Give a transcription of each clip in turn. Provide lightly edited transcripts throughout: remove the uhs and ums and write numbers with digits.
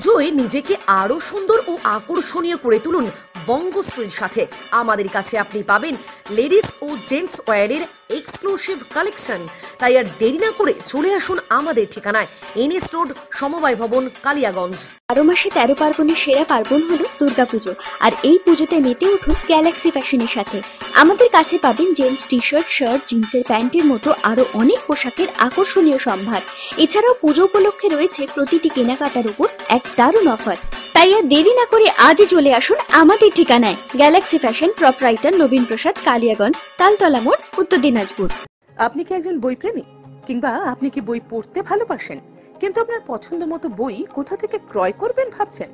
পুজোয় নিজেকে আরো সুন্দর ও আকর্ষণীয় করে তুলুন বঙ্গশ্রীর সাথে। আমাদের কাছে আপনি পাবেন লেডিস ও জেন্টস ওয়্যারের এক্সক্লুসিভ কালেকশন। তাই আর দেরি না করে চলে আসুন আমাদের ঠিকানায়, এনএস রোড, সমবায় ভবন, কালিয়াগঞ্জ। 12 মাসে 13 পার্বণের সেরা পার্বণ হলো দুর্গাপুজো, আর এই পুজোতে মেতে উঠুন গ্যালাক্সি ফ্যাশনের সাথে। আমাদের কাছে পাবেন জেন্টস টি শার্ট, শার্ট, জিন্সের প্যান্টের মতো আরো অনেক পোশাকের আকর্ষণীয় সম্ভার। এছাড়াও পুজো উপলক্ষে রয়েছে প্রতিটি কেনাকাটার উপর এক দারুণ অফার। তাই আর দেরি না করে আজই চলে আসুন আমাদের ঠিকানায়, গ্যালাক্সি ফ্যাশন, প্রোপ্রাইটার নবীন প্রসাদ, কালিয়াগঞ্জ, তালতলা মোড়, উত্তর দিনাজপুর। আপনি কি একজন বই প্রেমী, কিংবা আপনি কি বই পড়তে ভালোবাসেন, কিন্তু আপনার পছন্দ মতো বই কোথা থেকে ক্রয় করবেন ভাবছেন?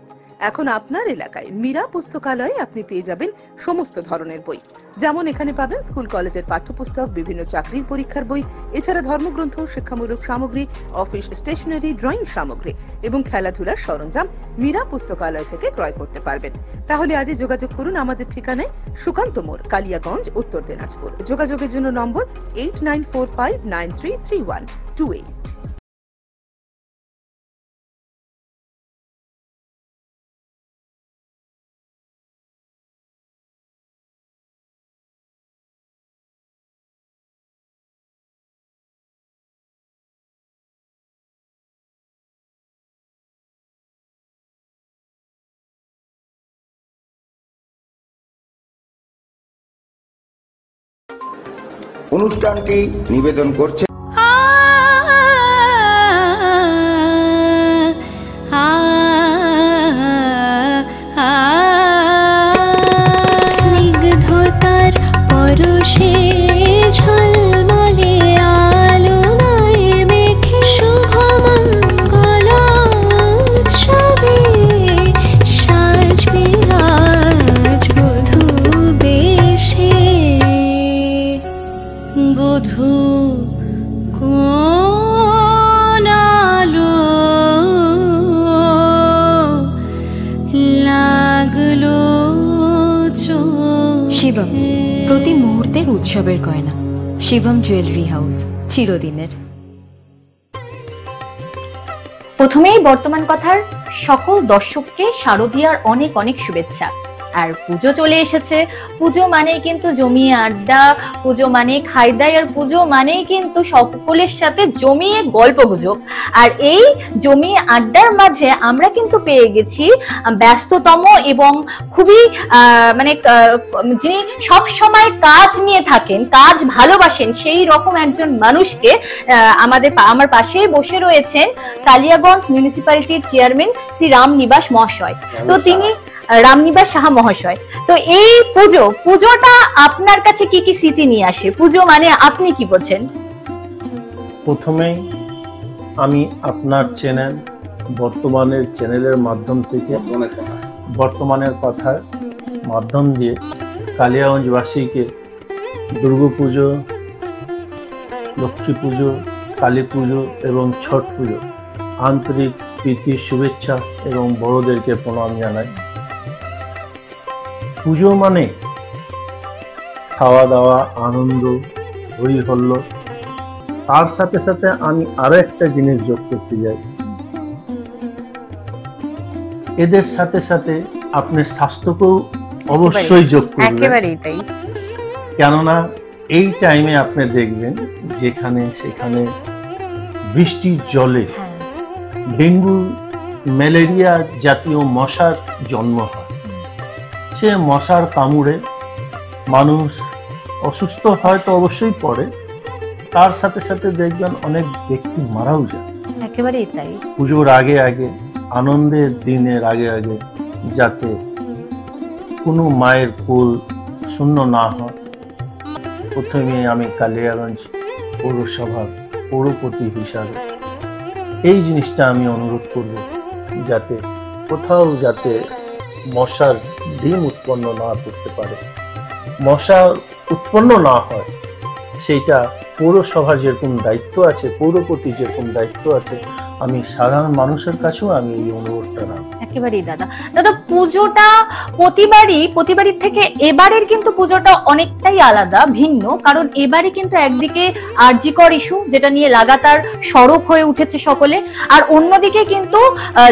এখন আপনার এলাকায় মীরা পুস্তকালয়ে আপনি পেয়ে যাবেন সমস্ত ধরনের বই। যেমন এখানে পাবেন স্কুল কলেজের পাঠ্যপুস্তক, বিভিন্ন চাকরির পরীক্ষার বই, এছাড়া ধর্মগ্রন্থ, শিক্ষামূলক সামগ্রী, অফিস স্টেশনারি, ড্রয়িং সামগ্রী এবং খেলাধুলার সরঞ্জাম মীরা পুস্তকালয় থেকে ক্রয় করতে পারবেন। তাহলে আজই যোগাযোগ করুন আমাদের ঠিকানায়, সুকান্ত মোড়, কালিয়াগঞ্জ, উত্তর দিনাজপুর। যোগাযোগের জন্য নম্বর 8945933128। অনুষ্ঠানটি নিবেদন করছে স্নিগ্ধতার পরশে ঝলমলে আলোয় মেখে শুভমঙ্গল উৎসবে সাজবে আজ বধূ বেশে। বধূ কোন আলো লাগলো শিবম, প্রতি মুহূর্তের উৎসবের গয়না। শিবম জুয়েলারি হাউস, চিরদিনের। প্রথমেই বর্তমান কথার সকল দর্শককে শারদীয়ার অনেক অনেক শুভেচ্ছা। আর পুজো চলে এসেছে, পুজো মানেই কিন্তু জমিয়ে আড্ডা, পুজো মানে খাই দাই, আর পুজো মানেই কিন্তু সকলের সাথে জমিয়ে গল্প গুজব। আর এই জমিয়ে আড্ডার মাঝে আমরা কিন্তু পেয়ে গেছি ব্যস্ততম এবং খুবই যিনি সব সময় কাজ নিয়ে থাকেন, কাজ ভালোবাসেন, সেই রকম একজন মানুষকে। আমার পাশেই বসে রয়েছেন কালিয়াগঞ্জ মিউনিসিপ্যালিটির চেয়ারম্যান শ্রী রামনিবাস মহাশয়। তো তিনি রামনিবাস সাহা মহাশয়, তো এই পুজোটা আপনার কাছে কি কি স্মৃতি নিয়ে আসে? পুজো মানে আপনি কি বোঝেন? প্রথমেই আমি আপনার চ্যানেল বর্তমানের চ্যানেলের মাধ্যম থেকে বর্তমানের কথার মাধ্যম দিয়ে কালিয়াগঞ্জবাসীকে দুর্গাপুজো, লক্ষ্মী পুজো, কালী পুজো এবং ছট পুজো আন্তরিক প্রীতি, শুভেচ্ছা এবং বড়দেরকে প্রণাম জানাই। পুজো মানে খাওয়া দাওয়া, আনন্দ, হই হল্লোড়। তার সাথে সাথে আমি আরো একটা জিনিস যোগ করতে যাই, এদের সাথে সাথে আপনার স্বাস্থ্যকেও অবশ্যই যোগ করবেন। কেননা এই টাইমে আপনি দেখবেন যেখানে সেখানে বৃষ্টির জলে ডেঙ্গু, ম্যালেরিয়া জাতীয় মশার জন্ম হয়। সে মশার কামড়ে মানুষ অসুস্থ হয় তো অবশ্যই পড়ে, তার সাথে সাথে দেখবেন অনেক ব্যক্তি মারাও যায়। একেবারেই তাই। পুজোর আগে আগে, আনন্দের দিনের আগে আগে যাতে কোনো মায়ের কোল শূন্য না হয়, প্রথমে আমি কালিয়াগঞ্জ পৌরসভার পৌরপতি হিসাবে এই জিনিসটা আমি অনুরোধ করব, যাতে কোথাও যাতে মশার ডিম উৎপন্ন না করতে পারে, মশা উৎপন্ন না হয়, সেইটা পৌরসভার যেরকম দায়িত্ব আছে, পৌরপতি যেরকম দায়িত্ব আছে, আমি সাধারণ মানুষের কাছেও আমি এই অনুরোধটা রাখবো। একেবারেই দাদা। দাদা, পুজোটা প্রতিবারের থেকে এবারের কিন্তু পুজোটা অনেকটাই আলাদা, ভিন্ন, কারণ এবারে কিন্তু একদিকে আরজিকর ইস্যু, যেটা নিয়ে লাগাতার সরব হয়ে উঠেছে সকলে, আর অন্যদিকে কিন্তু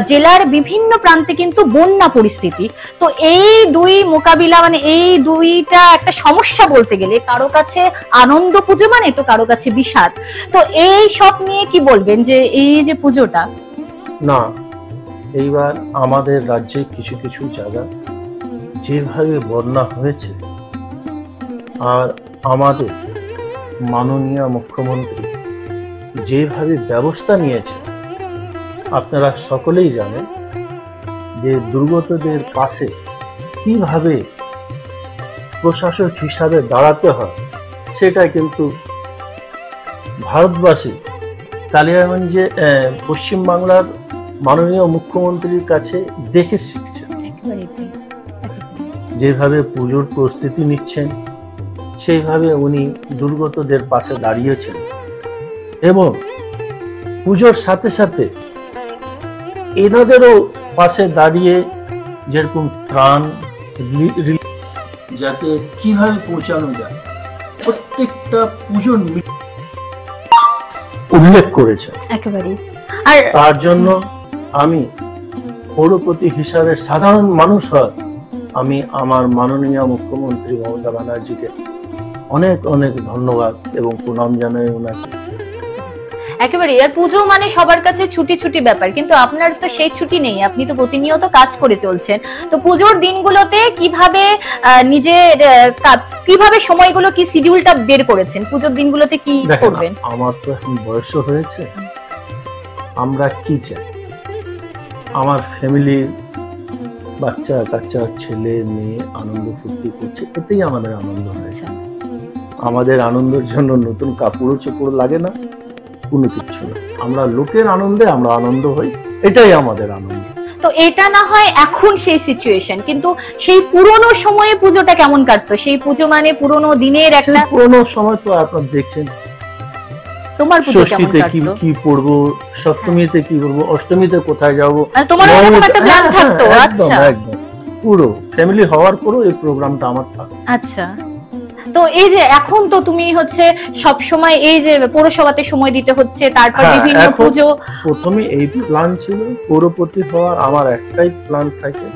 জেলার বিভিন্ন প্রান্তে কিন্তু বন্যা পরিস্থিতি। তো এই দুই মোকাবিলা, মানে এই দুইটা একটা সমস্যা বলতে গেলে, কারো কাছে আনন্দ পুজো মানে তো কারো কাছে বিষাদ। তো এই সব নিয়ে কি বলবেন, যে এই যে পুজোটা? না, এইবার আমাদের রাজ্যে কিছু কিছু জায়গা যেভাবে বন্যা হয়েছে, আর আমাদের মাননীয় মুখ্যমন্ত্রী যেভাবে ব্যবস্থা নিয়েছে, আপনারা সকলেই জানেন যে দুর্গতদের পাশে কিভাবে প্রশাসক হিসাবে দাঁড়াতে হয়, সেটা কিন্তু ভারতবাসী কালিয়াগঞ্জে পশ্চিমবাংলার মাননীয় মুখ্যমন্ত্রীর কাছে দেখে শিখছেন। যেভাবে পুজোর প্রস্তুতি নিচ্ছেন, সেইভাবে উনি দুর্গতদের পাশে দাঁড়িয়েছেন, এবং পুজোর সাথে সাথে এনাদেরও পাশে দাঁড়িয়ে যেরকম ত্রাণ যাতে কিভাবে পৌঁছানো যায় প্রত্যেকটা পুজোর উল্লেখ করেছে একেবারে। আর তার জন্য আমি পৌরপতি হিসাবে সাধারণ মানুষ হয়, আমি আমার মাননীয় মুখ্যমন্ত্রী মমতা ব্যানার্জিকে অনেক অনেক ধন্যবাদ এবং প্রণাম জানাই ওনাকে। একেবারে। আর পুজো মানে সবার কাছে ছুটি ছুটি ব্যাপার, কিন্তু আপনার তো সেই ছুটি নেই, আপনি তো প্রতিনিয়ত কাজ করে চলছেন। তো পুজোর দিনগুলোতে কিভাবে কিভাবে সময়গুলো, কি শিডিউলটা বের করেছেন? পুজোর দিনগুলোতে কি করবেন? আমার তো এখন বয়স হয়েছে, আমরা কি চাই, আমার ফ্যামিলির বাচ্চা কাচ্চা ছেলে মেয়ে আনন্দ ফুর্তি করছে, এতেই আমাদের আনন্দ হয়েছে। আমাদের আনন্দের জন্য নতুন কাপড় চোপড় লাগে না, কোনো কিছু না, আমরা লোকের আনন্দে আমরা আনন্দ হই, এটাই আমাদের আনন্দ। তো এটা না হয় এখন সেই সিচুয়েশন, কিন্তু সেই পুরনো সময়ে পুজোটা কেমন কাটতো? সেই পুজো মানে পুরনো দিনের একটা পুরনো সময় তো আপনারা দেখছেন, তোমার পুজো কেমন কাটতো, কি পড়বো, সপ্তমীতে কি করবো, অষ্টমীতে কোথায় যাবো, তোমার একটা প্ল্যান থাকতো? আচ্ছা, একদম পুরো ফ্যামিলি হওয়ার পরও এই প্রোগ্রামটা আমার থাকতো। আচ্ছা। তো এই যে এখন তো তুমি হচ্ছে সব সময় এই যে পৌরসভাতে সময় দিতে হচ্ছে, তারপর বিভিন্ন পুজো, প্রথমে এই প্ল্যান ছিল পৌরপতি হওয়ার, আমার একটাই প্ল্যান থাকে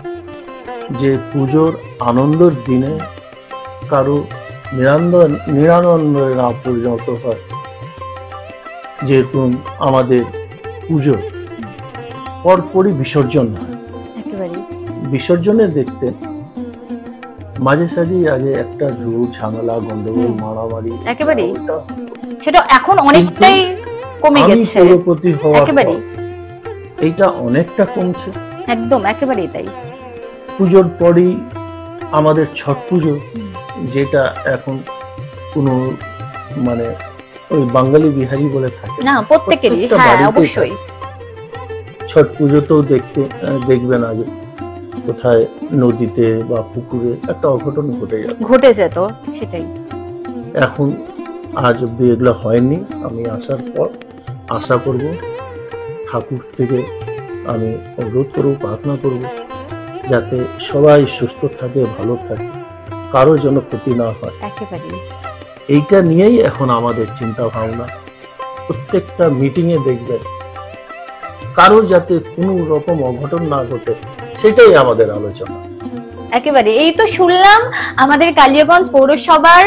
যে পুজোর আনন্দের দিনে কারো নিরানন্দে না পরিণত হয়। যেরকম আমাদের পুজো পরপরই বিসর্জন হয়, বিসর্জনে দেখতে মাঝে সাঝে আগে একটা রোড ঝামেলা গন্ডগোল মারামারি একেবারে, সেটা এখন অনেকটাই কমে গেছে। পৌরপতি হওয়ার পর এইটা অনেকটা কমছে, একদম একেবারে তাই। পুজোর পরই আমাদের ছট পুজো, যেটা এখন কোনো মানে ওই বাঙালি বিহারি বলে থাকে না, প্রত্যেকেরই, হ্যাঁ অবশ্যই। ছট পুজোতেও দেখবেন আগে কোথায় নদীতে বা পুকুরে একটা অঘটন ঘটে যেত, সেটাই। এখন আজ অব্দি এগুলো হয়নি। আমি আসার পর আশা করব, ঠাকুর থেকে আমি অনুরোধ করব, প্রার্থনা করব যাতে সবাই সুস্থ থাকে, ভালো থাকে, কারো যেন ক্ষতি না হয়। এইটা নিয়েই এখন আমাদের চিন্তা ভাবনা। প্রত্যেকটা মিটিং এ দেখবেন কারো যাতে কোনো রকম অঘটন না ঘটে, সেটাই আমাদের আলোচনা। একেবারে। এই তো শুনলাম আমাদের কালিয়াগঞ্জ পৌরসভার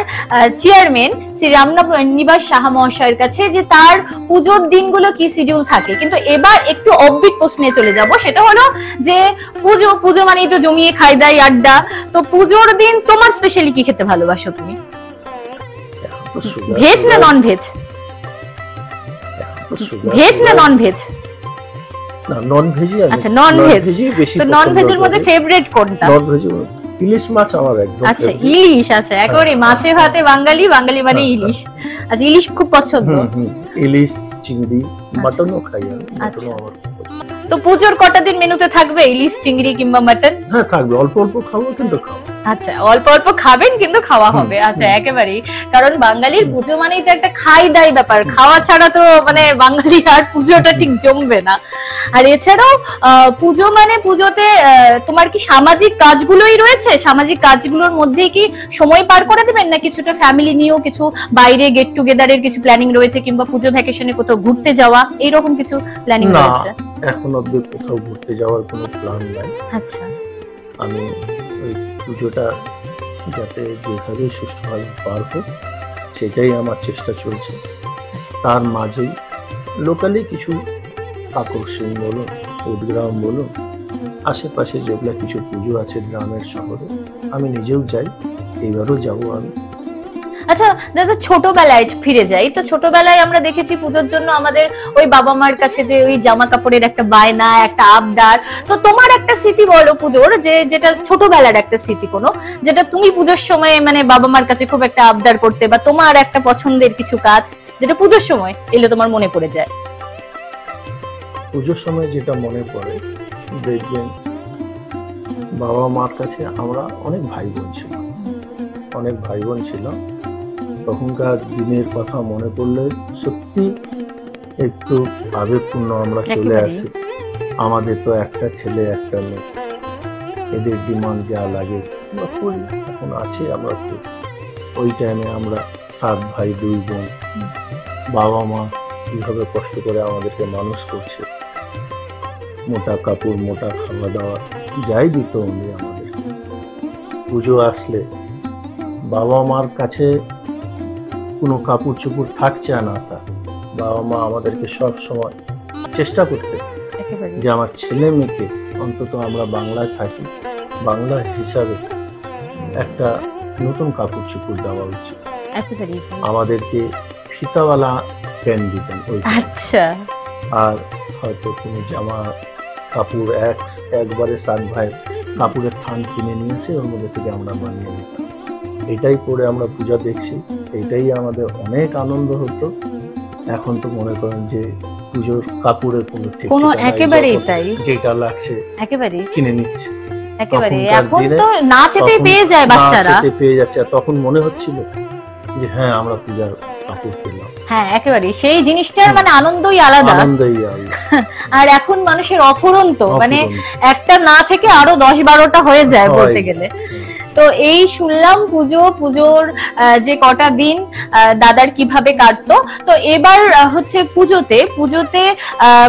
চেয়ারম্যান শ্রী রামনিবাস সাহা মহাশয়ের কাছে যে তার পুজোর দিনগুলো কি শিডিউল থাকে, কিন্তু এবার একটু অববিট প্রশ্নে চলে যাব। সেটা হলো যে পুজো মানেই তো জমিয়ে খাই দাই আড্ডা, তো পুজোর দিন তোমার স্পেশালি কি খেতে ভালোবাসো তুমি? ভেজ না নন ভেজ? ভেজ না নন ভেজ? নন ভেজই। আচ্ছা, নন ভেজ। তো নন ভেজের মধ্যে ফেভারিট কোনটা? নন ভেজ ইলিশ মাছ আমার একদম। আচ্ছা, ইলিশ। আচ্ছা, একেবারে মাছে ভাতে বাঙালি মানে ইলিশ। আচ্ছা, ইলিশ খুব পছন্দ। ইলিশ, চিংড়ি, মাটনও খাই আমি। মাটনও আমার খুব পছন্দ। তো পুজোর কটা দিন মেনুতে থাকবে ইলিশ, চিংড়ি কিংবা মাটন? হ্যাঁ থাকবে, অল্প অল্প খাবো কিন্তু খাবো। আচ্ছা, অল্প অল্প খাবেন কিন্তু খাওয়া হবে। আচ্ছা, একেবারেই, কারণ বাঙালির পুজো মানেই তো একটা খাই দাই ব্যাপার, খাওয়া ছাড়া তো মানে বাঙালি আর পুজোটা ঠিক জমবে না। আর এছাড়াও পুজো মানে পুজোতে তোমার কি সামাজিক কাজগুলোই রয়েছে? সামাজিক কাজগুলোর মধ্যে কি সময় পার করে দেবেন, না কিছুটা ফ্যামিলি নিয়েও কিছু বাইরে গেট টুগেদারের কিছু প্ল্যানিং রয়েছে, কিংবা পুজো ভ্যাকেশনে কোথাও ঘুরতে যাওয়া এইরকম কিছু প্ল্যানিং রয়েছে? এখন অব্দি কোথাও ঘুরতে যাওয়ার কোনো প্ল্যান নাই। আচ্ছা, আমি ওই পুজোটা যাতে যেভাবে সুষ্ঠুভাবে পার হোক সেটাই আমার চেষ্টা চলছে। তার মাঝেই লোকালি কিছু আকর্ষণ বলুন, উদ্গ্রাম বলুন, আশেপাশে যেগুলো কিছু পুজো আছে গ্রামের শহরে, আমি নিজেও যাই, এইবারও যাবো আমি। আচ্ছা দাদা, ছোটবেলায় ফিরে যাই, তো ছোটবেলায় আমরা দেখেছি পুজোর জন্য আমাদের ওই বাবা মার কাছে যে ওই জামা কাপড়ের একটা বায়না, একটা আবদার। তো তোমার একটা স্মৃতি বলো পুজোর, যেটা ছোটবেলার একটা স্মৃতি, কোনো যেটা তুমি পুজোর সময় মানে বাবা মার কাছে খুব একটা আবদার করতে, বা তোমার একটা পছন্দের কিছু কাজ যেটা পুজোর সময় এলে তোমার মনে পড়ে যায়। পুজোর সময় যেটা মনে পড়ে, দেখবেন বাবা মার কাছে আমরা অনেক ভাই বোন ছিলাম। তখনকার দিনের কথা মনে পড়লে সত্যি একটু আবেগপূর্ণ আমরা চলে আসি। আমাদের তো একটা ছেলে একটা মেয়ে, এদের ডিমান্ড যা লাগে আমরা করি, এখন আছে আমরা করি। ওই টাইমে আমরা 7 ভাই 2 বোন, বাবা মা কিভাবে কষ্ট করে আমাদেরকে মানুষ করছে, মোটা কাপড়, মোটা খাওয়া দাওয়া যাই দিত উনি আমাদের। পুজো আসলে বাবা মার কাছে কোনো কাপড় চোপড় থাকছে না, তা বাবা মা আমাদেরকে সব সময় চেষ্টা করতে যে আমার ছেলে মেয়েকে অন্তত আমরা বাংলায় থাকি, বাংলা হিসাবে একটা নতুন কাপড় চোপড় দেওয়া উচিত। আমাদেরকে ফিতাওয়ালা প্যান্ট দিতেন। আচ্ছা, আর হয়তো কোনো জামা কাপড় একবারে 7 ভাই কাপড়ের থান কিনে নিয়েছে, ওর মধ্যে থেকে আমরা বানিয়ে নিতাম। এটাই করে আমরা পূজা দেখছি, এটাই আমাদের অনেক আনন্দ হতো। এখন তো মনে করেন যে পুজোর কাপড়ের কোনো একেবারেই তাই, যেটা লাগছে একেবারে কিনে নিচ্ছে। একেবারে এখন তো না চেতে পেয়ে যায় বাচ্চারা, পেয়ে যাচ্ছে। তখন মনে হচ্ছিল যে হ্যাঁ আমরা পূজার কাপড় পেলাম। হ্যাঁ একেবারে সেই জিনিসটার মানে আনন্দই আলাদা। আর এখন মানুষের অফুরন্ত, মানে একটা না থেকে আরো 10-12টা হয়ে যায় বলতে গেলে। তো এই শুনলাম পুজোর যে কটা দিন দাদার কিভাবে কাটতো। তো এবার হচ্ছে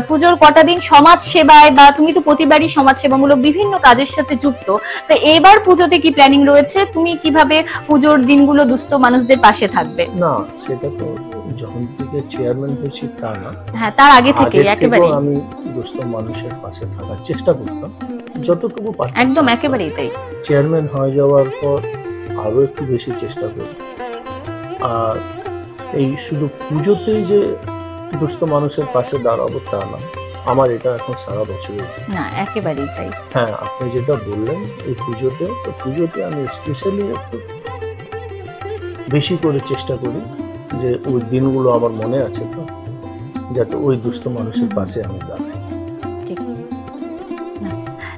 পুজোর কটা দিন সমাজ সেবায়, বা তুমি তো প্রতিবারই সমাজ সেবামূলক বিভিন্ন কাজের সাথে যুক্ত, তো এবার পুজোতে কি প্ল্যানিং রয়েছে? তুমি কিভাবে পুজোর দিনগুলো দুস্থ মানুষদের পাশে থাকবে? না, সেটা তো যখন থেকে চেয়ারম্যান হয়েছি তা না, হ্যাঁ তার আগে থেকে একেবারে আমি দুস্থ মানুষের পাশে থাকার চেষ্টা করতাম যতটুকু পারতাম। একদম একেবারেই তাই। চেয়ারম্যান হয়ে যাওয়ার পর আরো একটু বেশি চেষ্টা করি। আর এই শুধু পুজোতেই যে দুস্থ মানুষের পাশে দাঁড়াবো তা না, আমার এটা এখন সারা বছর। না একেবারেই তাই। হ্যাঁ, আপনি যেটা বললেন এই পুজোতে আমি স্পেশালি একটু বেশি করে চেষ্টা করি যে ওই দিনগুলো আমার মনে আছে, তো যাতে ওই দুস্থ মানুষের পাশে আমি দাঁড়াই।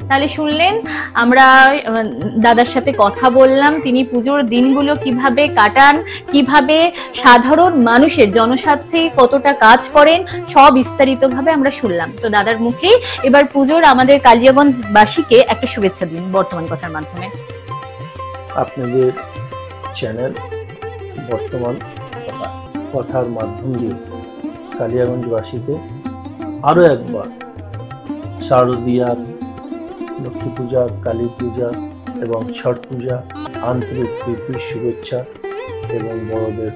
তাহলে শুনলেন, আমরা দাদার সাথে কথা বললাম, তিনি পুজোর দিনগুলো কিভাবে কাটান, কিভাবে সাধারণ মানুষের জনস্বার্থে কতটা কাজ করেন, সব বিস্তারিতভাবে আমরা শুনলাম। তো দাদার মুখে এবার পুজোর আমাদের কালিয়াগঞ্জবাসীকে একটা শুভেচ্ছা দিন বর্তমান কথার মাধ্যমে। আপনাদের চ্যানেল বর্তমান কথার মাধ্যম দিয়ে কালিয়াগঞ্জবাসীকে আরো একবার শারদীয়া, লক্ষ্মী পূজা, কালী পূজা এবং ছট পূজা আন্তরিক প্রীতি শুভেচ্ছা এবং বড়দের